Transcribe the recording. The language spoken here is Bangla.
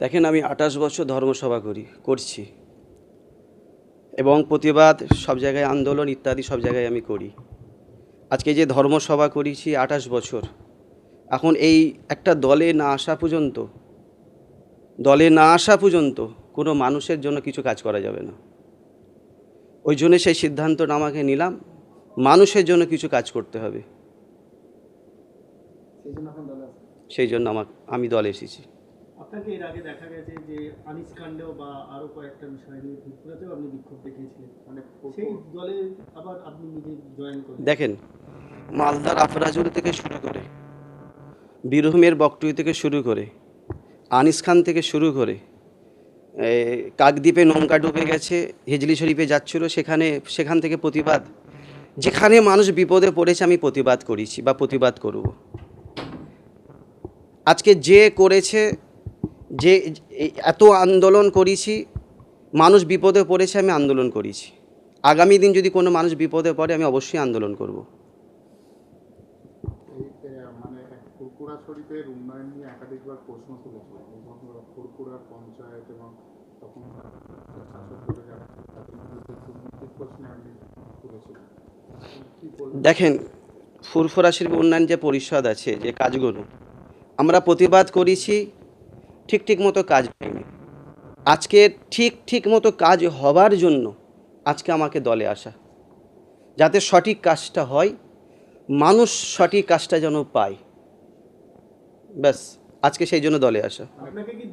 দেখেন, আমি ২৮ বছর ধর্মসভা করছি এবং প্রতিবাদ সব জায়গায়, আন্দোলন ইত্যাদি সব জায়গায় আমি করি। আজকে যে ধর্মসভা করেছি ২৮ বছর, এখন এই একটা দলে না আসা পর্যন্ত কোনো মানুষের জন্য কিছু কাজ করা যাবে না। ওই জন্য সেই সিদ্ধান্তটা আমাকে নিলাম, মানুষের জন্য কিছু কাজ করতে হবে। সেই জন্য আমি দলে এসেছি। আপনাকে এর আগে দেখা গেছে যে আনিস কাণ্ডেও বা আরো কয়েকটা বিষয় নিয়ে ত্রিপুরাতেও আপনি বিক্ষোভ দেখিয়েছিলেন, মানে সেই দলে আবার আপনি নিজে জয়েন করেন। দেখেন, মালদার আফরাজুল থেকে শুরু করে, বীরভূমের বকটুই থেকে শুরু করে, আনিস খান থেকে শুরু করে, কাকদ্বীপে নৌকা ডুবে গেছে, হিজলি শরীফে যাচ্ছিল, সেখান থেকে প্রতিবাদ, যেখানে মানুষ বিপদে পড়েছে আমি প্রতিবাদ করেছি বা প্রতিবাদ করব। আজকে যে করেছে, যে এত আন্দোলন করেছি, মানুষ বিপদে পড়েছে, আমি আন্দোলন করেছি। আগামী দিন যদি কোনো মানুষ বিপদে পড়ে, আমি অবশ্যই আন্দোলন করব। মানে ফুরফুরা শরীফের উন্নয়ন নিয়ে একাধিকবার প্রশ্ন তুলেছিল ফুরফুরা পঞ্চায়েত এবং তখন দেখেন, ফুরফুরা শরীফ উন্নয়ন যে পরিষদ আছে, যে কাজগুলো আমরা প্রতিবাদ করেছি, ঠিক মতো কাজ হয়নি। আজকে ঠিক মতো কাজ হবার জন্য আজকে আমাকে দলে আসা, যাতে সঠিক কাজটা হয়, মানুষ সঠিক কাজটা যেন পায়, ব্যাস আজকে সেই জন্য দলে আসা। আপনাকে কি